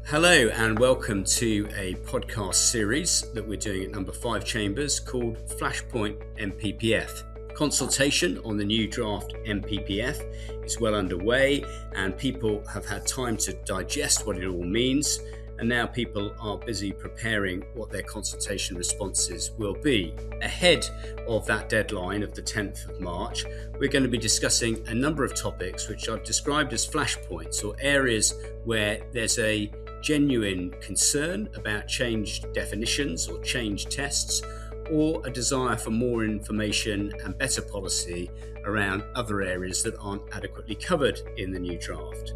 Hello and welcome to a podcast series that we're doing at number 5 Chambers called Flashpoint NPPF. Consultation on the new draft NPPF is well underway and people have had time to digest what it all means, and now people are busy preparing what their consultation responses will be. Ahead of that deadline of the 10th of March, we're going to be discussing a number of topics which I've described as flashpoints, or areas where there's a genuine concern about changed definitions or changed tests, or a desire for more information and better policy around other areas that aren't adequately covered in the new draft.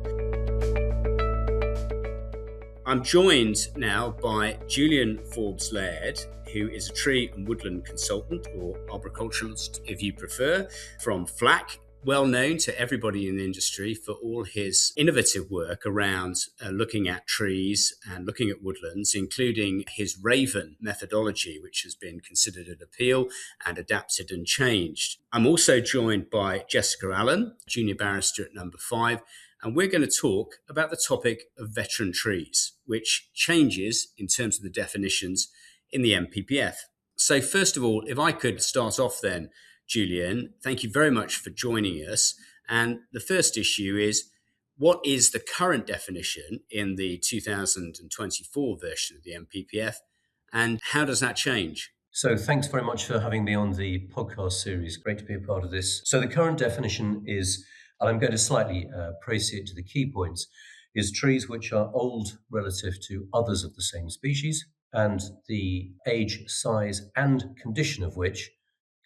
I'm joined now by Julian Forbes-Laird, who is a tree and woodland consultant, or arboriculturalist if you prefer, from FLAC, well known to everybody in the industry for all his innovative work around looking at trees and looking at woodlands, including his Raven methodology, which has been considered an appeal and adapted and changed. I'm also joined by Jessica Allen, junior barrister at number 5, and we're going to talk about the topic of veteran trees, which changes in terms of the definitions in the NPPF. So first of all, if I could start off then, Julian, thank you very much for joining us. And the first issue is, what is the current definition in the 2024 version of the NPPF, and how does that change? So thanks very much for having me on the podcast series. Great to be a part of this. So the current definition is, and I'm going to slightly praise it to the key points, is trees which are old relative to others of the same species, and the age, size, and condition of which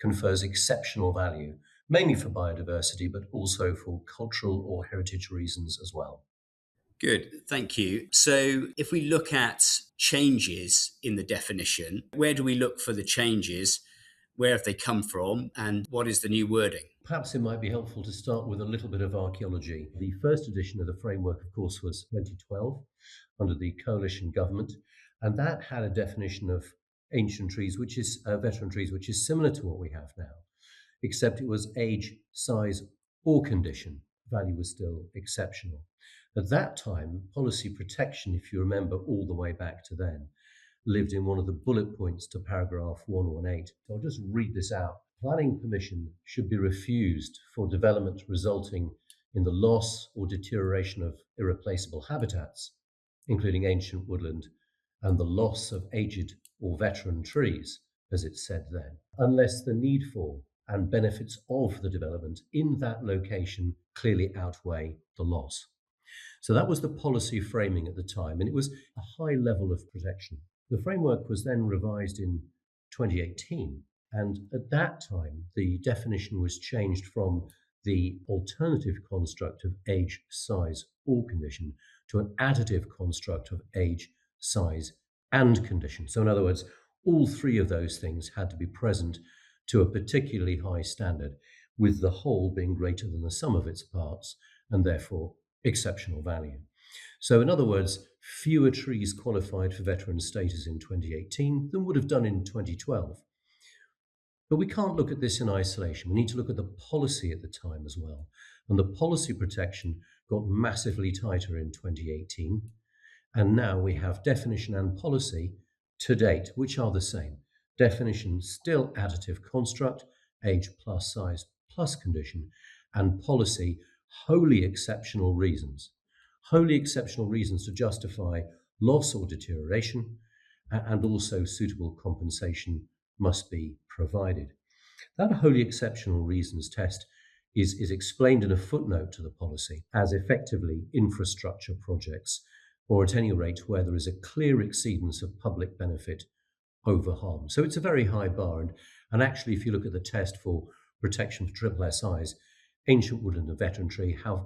confers exceptional value, mainly for biodiversity, but also for cultural or heritage reasons as well. Good, thank you. So if we look at changes in the definition, where do we look for the changes? Where have they come from? And what is the new wording? Perhaps it might be helpful to start with a little bit of archaeology. The first edition of the framework, of course, was 2012 under the coalition government, and that had a definition of ancient trees, which is veteran trees, which is similar to what we have now, except it was age, size, or condition. Value was still exceptional. At that time, policy protection, if you remember all the way back to then, lived in one of the bullet points to paragraph 118. So I'll just read this out. Planning permission should be refused for development resulting in the loss or deterioration of irreplaceable habitats, including ancient woodland, and the loss of aged or veteran trees, as it said then, unless the need for and benefits of the development in that location clearly outweigh the loss. So that was the policy framing at the time, and it was a high level of protection. The framework was then revised in 2018, and at that time, the definition was changed from the alternative construct of age, size, or condition to an additive construct of age, size, and condition. So in other words, all three of those things had to be present to a particularly high standard, with the whole being greater than the sum of its parts, and therefore exceptional value. So in other words, fewer trees qualified for veteran status in 2018 than would have done in 2012. But we can't look at this in isolation. We need to look at the policy at the time as well. And the policy protection got massively tighter in 2018. And now we have definition and policy to date, which are the same. Definition still additive construct, age plus size plus condition, and policy wholly exceptional reasons. Wholly exceptional reasons to justify loss or deterioration, and also suitable compensation must be provided. That wholly exceptional reasons test is explained in a footnote to the policy as effectively infrastructure projects, or at any rate where there is a clear exceedance of public benefit over harm. So it's a very high bar. And actually, if you look at the test for protection for triple SIs, ancient woodland and veteran tree have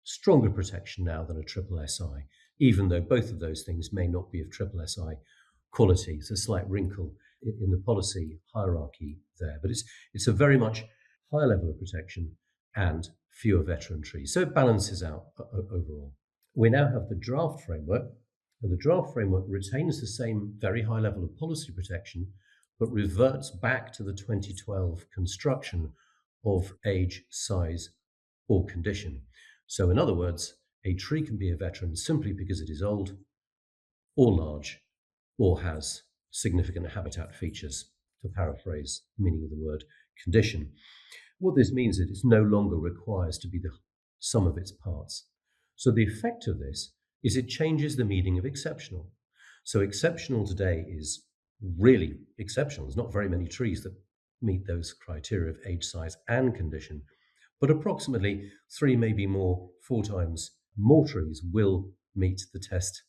stronger protection now than a triple SI, even though both of those things may not be of triple SI quality. It's a slight wrinkle in the policy hierarchy there, but it's a very much higher level of protection and fewer veteran trees. So it balances out overall. We now have the draft framework, and the draft framework retains the same very high level of policy protection, but reverts back to the 2012 construction of age, size, or condition. So in other words, a tree can be a veteran simply because it is old, or large, or has significant habitat features, to paraphrase the meaning of the word condition. What this means is it no longer requires to be the sum of its parts. So the effect of this is it changes the meaning of exceptional. So exceptional today is really exceptional. There's not very many trees that meet those criteria of age, size, and condition, but approximately three, maybe more, four times more trees will meet the test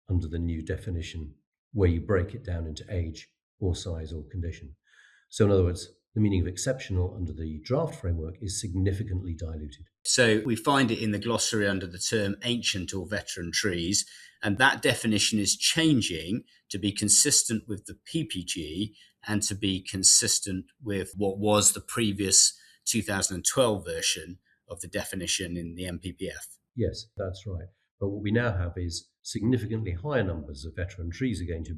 under the new definition, where you break it down into age or size or condition. So in other words, the meaning of exceptional under the draft framework is significantly diluted. So we find it in the glossary under the term ancient or veteran trees, and that definition is changing to be consistent with the PPG and to be consistent with what was the previous 2012 version of the definition in the NPPF. Yes, that's right. But what we now have is significantly higher numbers of veteran trees are going to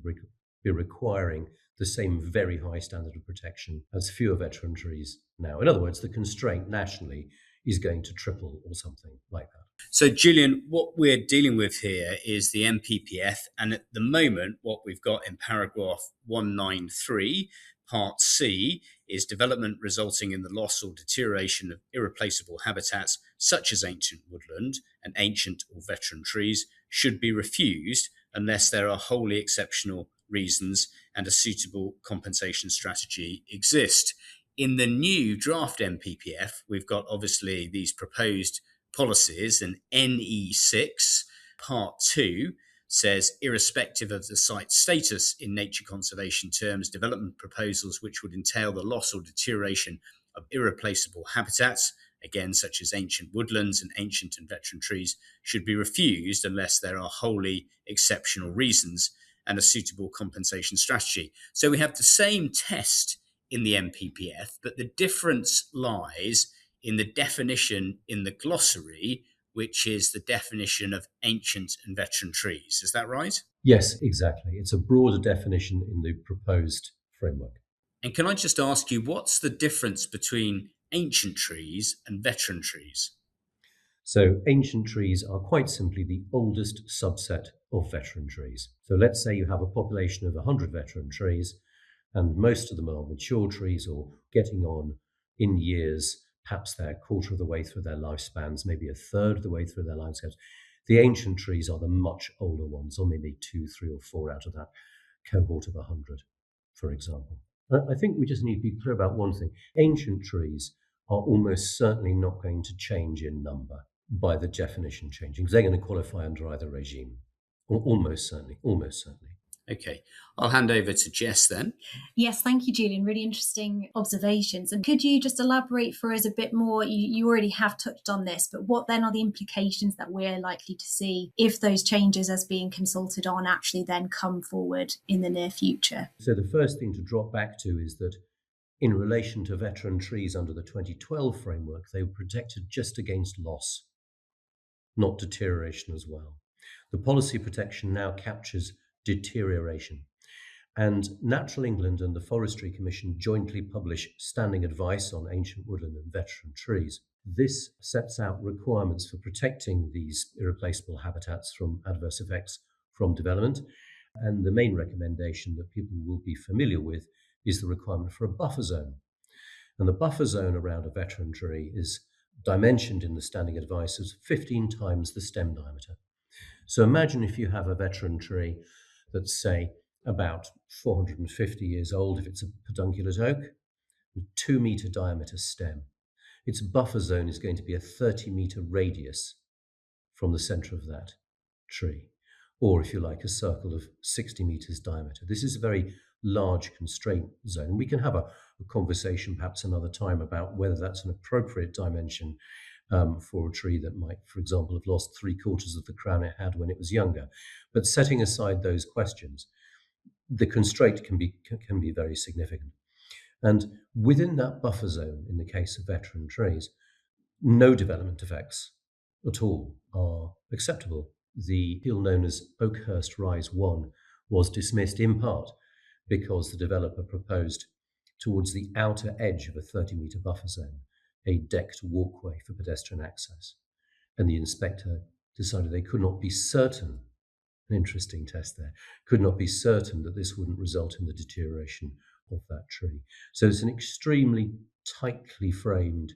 be requiring the same very high standard of protection as fewer veteran trees now. In other words, the constraint nationally is going to triple or something like that. So, Julian, what we're dealing with here is the NPPF, and at the moment, what we've got in paragraph 193, part C, is development resulting in the loss or deterioration of irreplaceable habitats such as ancient woodland and ancient or veteran trees should be refused unless there are wholly exceptional reasons and a suitable compensation strategy exist. In the new draft NPPF, we've got obviously these proposed policies, and NE6 Part 2 says, irrespective of the site's status in nature conservation terms, development proposals which would entail the loss or deterioration of irreplaceable habitats, again, such as ancient woodlands and ancient and veteran trees, should be refused unless there are wholly exceptional reasons and a suitable compensation strategy. So we have the same test in the NPPF, but the difference lies in the definition in the glossary, which is the definition of ancient and veteran trees. Is that right? Yes, exactly. It's a broader definition in the proposed framework. And can I just ask you, what's the difference between ancient trees and veteran trees? So ancient trees are quite simply the oldest subset of veteran trees. So let's say you have a population of 100 veteran trees, and most of them are mature trees or getting on in years. Perhaps they're a quarter of the way through their lifespans, maybe a third of the way through their lifespans. The ancient trees are the much older ones, or maybe 2, 3, or 4 out of that cohort of 100, for example. I think we just need to be clear about one thing. Ancient trees are almost certainly not going to change in number by the definition changing, because they're going to qualify under either regime. Almost certainly, almost certainly. Okay, I'll hand over to Jess then. Yes, thank you, Julian. Really interesting observations. And could you just elaborate for us a bit more? You already have touched on this, but what then are the implications that we're likely to see if those changes as being consulted on actually then come forward in the near future? So the first thing to drop back to is that in relation to veteran trees under the 2012 framework, they were protected just against loss, not deterioration as well. The policy protection now captures deterioration. And Natural England and the Forestry Commission jointly publish standing advice on ancient woodland and veteran trees. This sets out requirements for protecting these irreplaceable habitats from adverse effects from development. And the main recommendation that people will be familiar with is the requirement for a buffer zone. And the buffer zone around a veteran tree is dimensioned in the standing advice as 15 times the stem diameter. So imagine if you have a veteran tree that's, say, about 450 years old, if it's a pedunculate oak, with 2-meter diameter stem. Its buffer zone is going to be a 30-meter radius from the center of that tree, or if you like, a circle of 60 meters diameter. This is a very large constraint zone. We can have a conversation perhaps another time about whether that's an appropriate dimension for a tree that might, for example, have lost 3/4 of the crown it had when it was younger. But setting aside those questions, the constraint can be very significant. And within that buffer zone, in the case of veteran trees, no development effects at all are acceptable. The appeal known as Oakhurst Rise 1 was dismissed in part because the developer proposed towards the outer edge of a 30-meter buffer zone a decked walkway for pedestrian access. And the inspector decided they could not be certain An interesting test there. Could not be certain that this wouldn't result in the deterioration of that tree. So it's an extremely tightly framed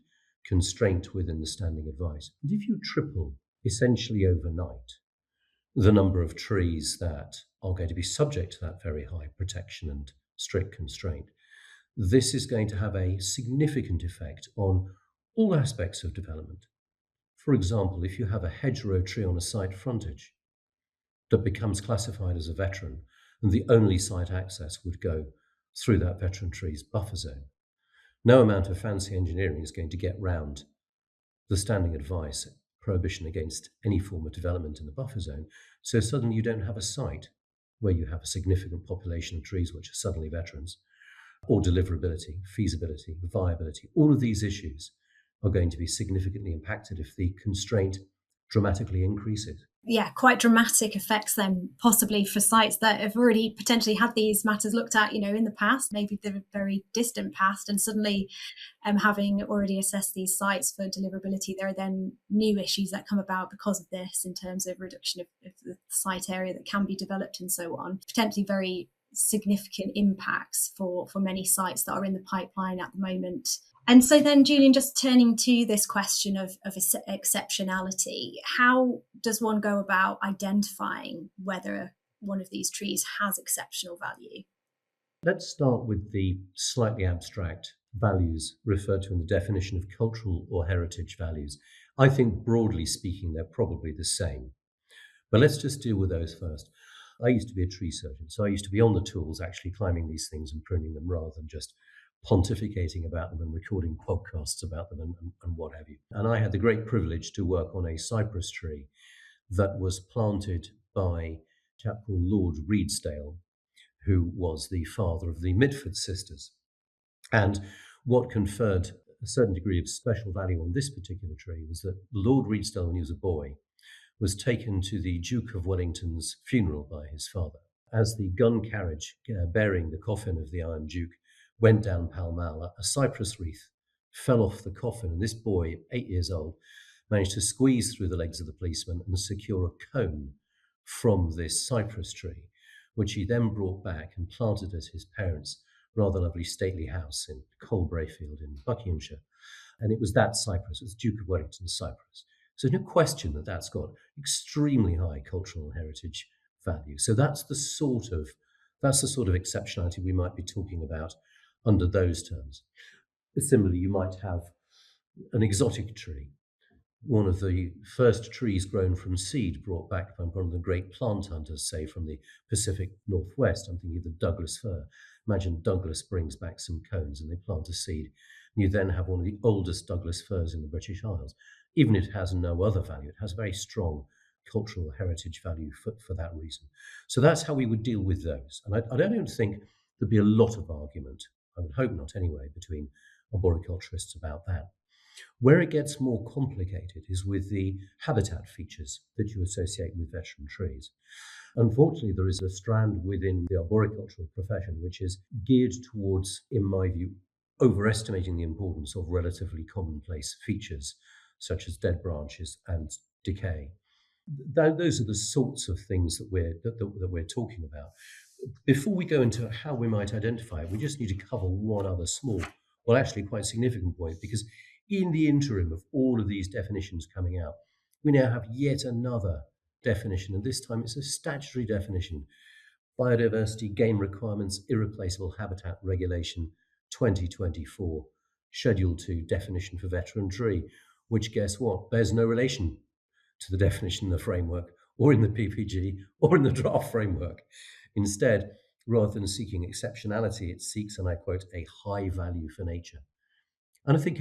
constraint within the standing advice. And if you triple, essentially overnight, the number of trees that are going to be subject to that very high protection and strict constraint, this is going to have a significant effect on all aspects of development. For example, if you have a hedgerow tree on a site frontage that becomes classified as a veteran, and the only site access would go through that veteran tree's buffer zone, no amount of fancy engineering is going to get round the standing advice prohibition against any form of development in the buffer zone. So suddenly you don't have a site where you have a significant population of trees which are suddenly veterans, or deliverability, feasibility, viability. All of these issues are going to be significantly impacted if the constraint dramatically increases. Yeah, quite dramatic effects then, possibly for sites that have already potentially had these matters looked at, in the past, maybe the very distant past, and suddenly having already assessed these sites for deliverability, there are then new issues that come about because of this in terms of reduction of the site area that can be developed and so on. Potentially very significant impacts for many sites that are in the pipeline at the moment. And so then, Julian, just turning to this question of exceptionality, how does one go about identifying whether one of these trees has exceptional value? Let's start with the slightly abstract values referred to in the definition of cultural or heritage values. I think, broadly speaking, they're probably the same. But let's just deal with those first. I used to be a tree surgeon, so I used to be on the tools, actually climbing these things and pruning them rather than just pontificating about them and recording podcasts about them and what have you. And I had the great privilege to work on a cypress tree that was planted by a chap called Lord Redesdale, who was the father of the Mitford sisters. And what conferred a certain degree of special value on this particular tree was that Lord Redesdale, when he was a boy, was taken to the Duke of Wellington's funeral by his father. As the gun carriage bearing the coffin of the Iron Duke went down Pall Mall, a cypress wreath fell off the coffin, and this boy, 8 years old, managed to squeeze through the legs of the policeman and secure a cone from this cypress tree, which he then brought back and planted at his parents' rather lovely stately house in Colbrayfield in Buckinghamshire. And it was that cypress, it was Duke of Wellington's cypress. So there's no question that that's got extremely high cultural and heritage value. So that's the sort of exceptionality we might be talking about under those terms. Similarly, you might have an exotic tree, one of the first trees grown from seed brought back by one of the great plant hunters, say from the Pacific Northwest. I'm thinking of the Douglas fir. Imagine Douglas brings back some cones and they plant a seed. And you then have one of the oldest Douglas firs in the British Isles. Even if it has no other value, it has very strong cultural heritage value for that reason. So that's how we would deal with those. And I don't think there'd be a lot of argument, I would hope not anyway, between arboriculturists about that. Where it gets more complicated is with the habitat features that you associate with veteran trees. Unfortunately, there is a strand within the arboricultural profession which is geared towards, in my view, overestimating the importance of relatively commonplace features such as dead branches and decay. Those are the sorts of things that we're talking about. Before we go into how we might identify it, we just need to cover one other small, well, actually quite significant point, because in the interim of all of these definitions coming out, we now have yet another definition, and this time it's a statutory definition: Biodiversity Game Requirements Irreplaceable Habitat Regulation 2024, Schedule 2 definition for veteran tree, which, guess what, bears no relation to the definition in the framework or in the PPG or in the draft framework. Instead, rather than seeking exceptionality, it seeks, and I quote, a high value for nature. And I think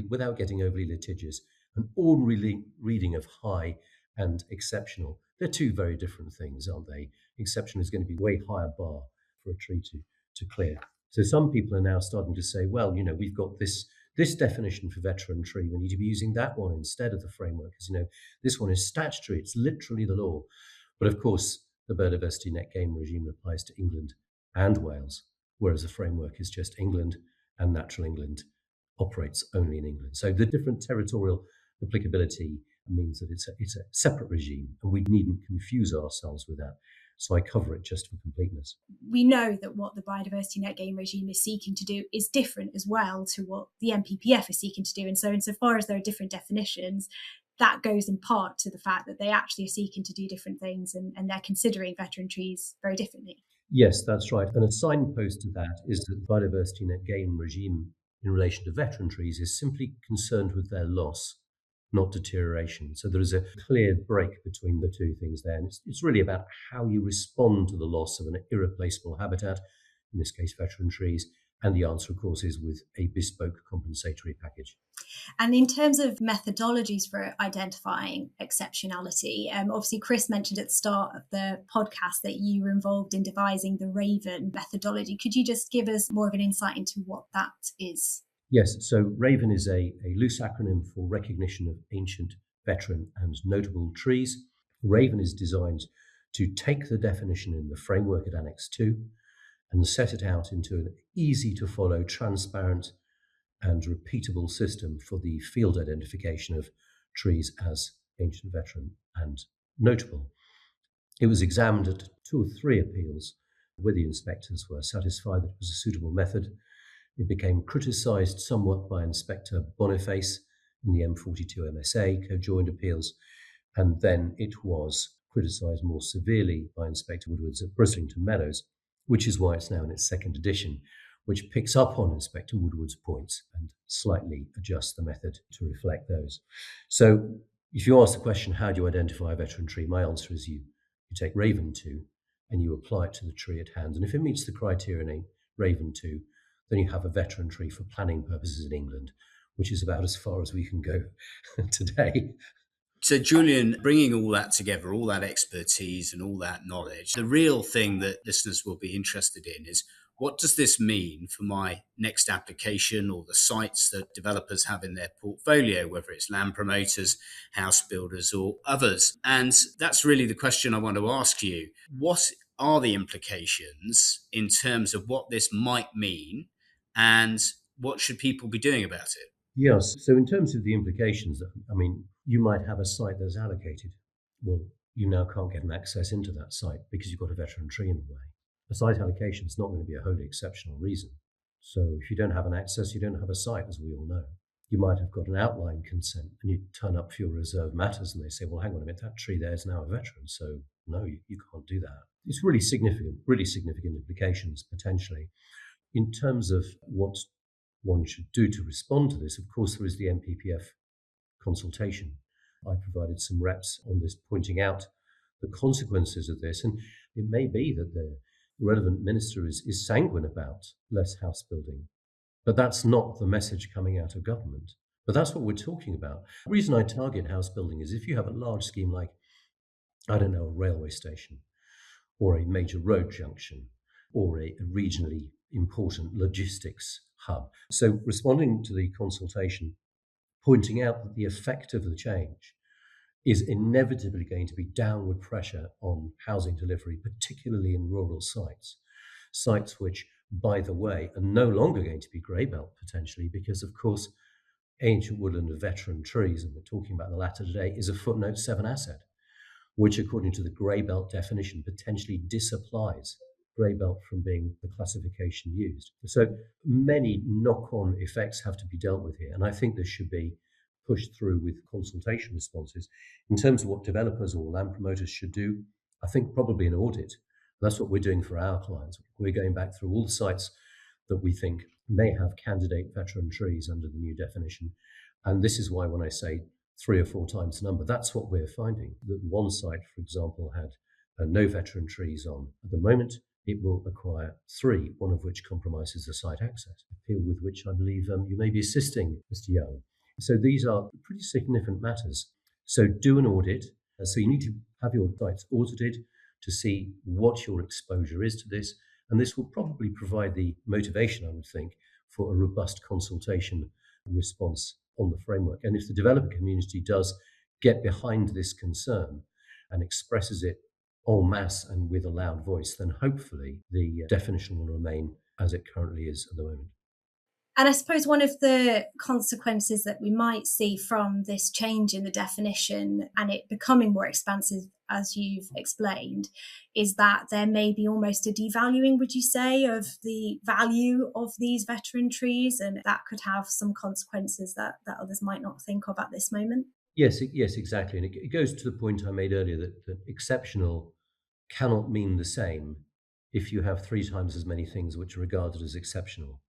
without getting overly litigious, an ordinary reading of high and exceptional, they're two very different things, aren't they? Exceptional is going to be way higher bar for a tree to clear. So some people are now starting to say, well, we've got this definition for veteran tree, we need to be using that one instead of the framework, because this one is statutory, it's literally the law. But of course, the biodiversity net gain regime applies to England and Wales, whereas the framework is just England, and natural England operates only in England. So the different territorial applicability means that it's a separate regime, and we needn't confuse ourselves with that. So I cover it just for completeness. We know that what the biodiversity net gain regime is seeking to do is different as well to what the NPPF is seeking to do. And so insofar as there are different definitions, that goes in part to the fact that they actually are seeking to do different things, and they're considering veteran trees very differently. Yes, that's right. And a signpost to that is that the biodiversity net gain regime in relation to veteran trees is simply concerned with their loss, not deterioration. So there is a clear break between the two things there. And it's really about how you respond to the loss of an irreplaceable habitat, in this case, veteran trees. And the answer, of course, is with a bespoke compensatory package. And in terms of methodologies for identifying exceptionality, obviously Chris mentioned at the start of the podcast that you were involved in devising the RAVEN methodology. Could you just give us more of an insight into what that is? Yes, so RAVEN is a loose acronym for Recognition of Ancient, Veteran and Notable Trees. RAVEN is designed to take the definition in the framework at Annex 2 and set it out into an easy to follow, transparent and repeatable system for the field identification of trees as ancient, veteran and notable. It was examined at 2 or 3 appeals where the inspectors were satisfied that it was a suitable method. It became criticised somewhat by Inspector Boniface in the M42 MSA co-joined appeals, and then it was criticised more severely by Inspector Woodwards at Brislington Meadows, which is why it's now in its second edition, which picks up on Inspector Woodward's points and slightly adjusts the method to reflect those. So if you ask the question, how do you identify a veteran tree? My answer is you take RAVEN 2 and you apply it to the tree at hand. And if it meets the criteria in RAVEN 2, then you have a veteran tree for planning purposes in England, which is about as far as we can go today. So, Julian, bringing all that together, all that expertise and all that knowledge, the real thing that listeners will be interested in is, what does this mean for my next application or the sites that developers have in their portfolio, whether it's land promoters, house builders or others? And that's really the question I want to ask you. What are the implications in terms of what this might mean, and what should people be doing about it? Yes. So in terms of the implications, I mean, you might have a site that's allocated. Well, you now can't get an access into that site because you've got a veteran tree in the way. A site allocation is not going to be a wholly exceptional reason. So if you don't have an access, you don't have a site, as we all know. You might have got an outline consent and you turn up for your reserve matters and they say, well, hang on a minute, that tree there is now a veteran. So no, you can't do that. It's really significant implications potentially. In terms of what one should do to respond to this, of course, there is the NPPF consultation. I provided some reps on this, pointing out the consequences of this. And it may be that the relevant minister is sanguine about less house building, but that's not the message coming out of government. But that's what we're talking about. The reason I target house building is if you have a large scheme like, I don't know, a railway station or a major road junction or a regionally important logistics hub. So responding to the consultation, pointing out that the effect of the change is inevitably going to be downward pressure on housing delivery, particularly in rural sites which, by the way, are no longer going to be grey belt potentially, because of course ancient woodland of veteran trees, and we're talking about the latter today, is a footnote 7 asset, which according to the grey belt definition potentially disapplies grey belt from being the classification used. So many knock-on effects have to be dealt with here, and I think this should be pushed through with consultation responses. In terms of what developers or land promoters should do, I think probably an audit. That's what we're doing for our clients. We're going back through all the sites that we think may have candidate veteran trees under the new definition. And this is why when I say 3 or 4 times the number, that's what we're finding. That one site, for example, had no veteran trees on. At the moment, it will acquire 3, one of which compromises the site access, appeal with which I believe you may be assisting, Mr. Young. So these are pretty significant matters. So do an audit. So you need to have your sites audited to see what your exposure is to this. And this will probably provide the motivation, I would think, for a robust consultation response on the framework. And if the developer community does get behind this concern and expresses it en masse and with a loud voice, then hopefully the definition will remain as it currently is at the moment. And I suppose one of the consequences that we might see from this change in the definition and it becoming more expansive, as you've explained, is that there may be almost a devaluing, would you say, of the value of these veteran trees, and that could have some consequences that others might not think of at this moment? Yes, exactly. And it goes to the point I made earlier that exceptional cannot mean the same if you have three times as many things which are regarded as exceptional.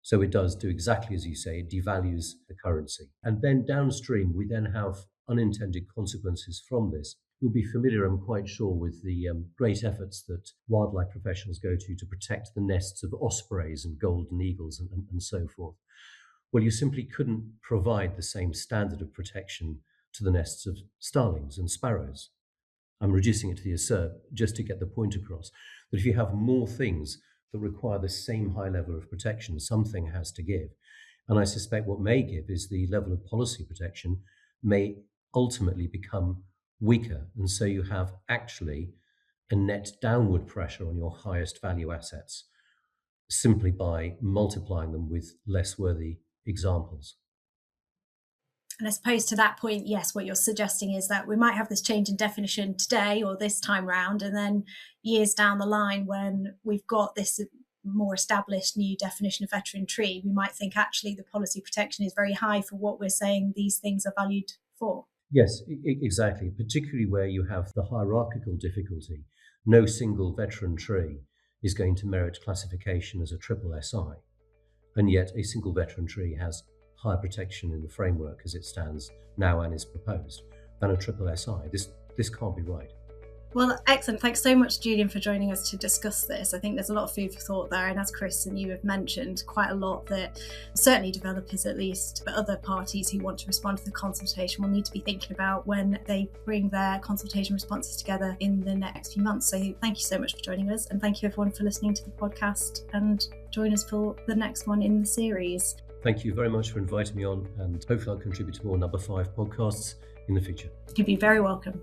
So it does do exactly as you say, it devalues the currency. And then downstream, we then have unintended consequences from this. You'll be familiar, I'm quite sure, with the great efforts that wildlife professionals go to protect the nests of ospreys and golden eagles and so forth. Well, you simply couldn't provide the same standard of protection to the nests of starlings and sparrows. I'm reducing it to the assert just to get the point across that if you have more things that require the same high level of protection, something has to give. And I suspect what may give is the level of policy protection may ultimately become weaker. And so you have actually a net downward pressure on your highest value assets simply by multiplying them with less worthy examples. And I suppose to that point, yes, what you're suggesting is that we might have this change in definition today or this time round, and then years down the line when we've got this more established new definition of veteran tree, we might think actually the policy protection is very high for what we're saying these things are valued for. Yes, exactly, particularly where you have the hierarchical difficulty. No single veteran tree is going to merit classification as a triple SI, and yet a single veteran tree has higher protection in the framework as it stands now and is proposed than a triple SI. This can't be right. Well, excellent. Thanks so much, Julian, for joining us to discuss this. I think there's a lot of food for thought there. And as Chris and you have mentioned, quite a lot that certainly developers at least, but other parties who want to respond to the consultation will need to be thinking about when they bring their consultation responses together in the next few months. So thank you so much for joining us. And thank you everyone for listening to the podcast, and join us for the next one in the series. Thank you very much for inviting me on, and hopefully I'll contribute to more number 5 podcasts in the future. You'd be very welcome.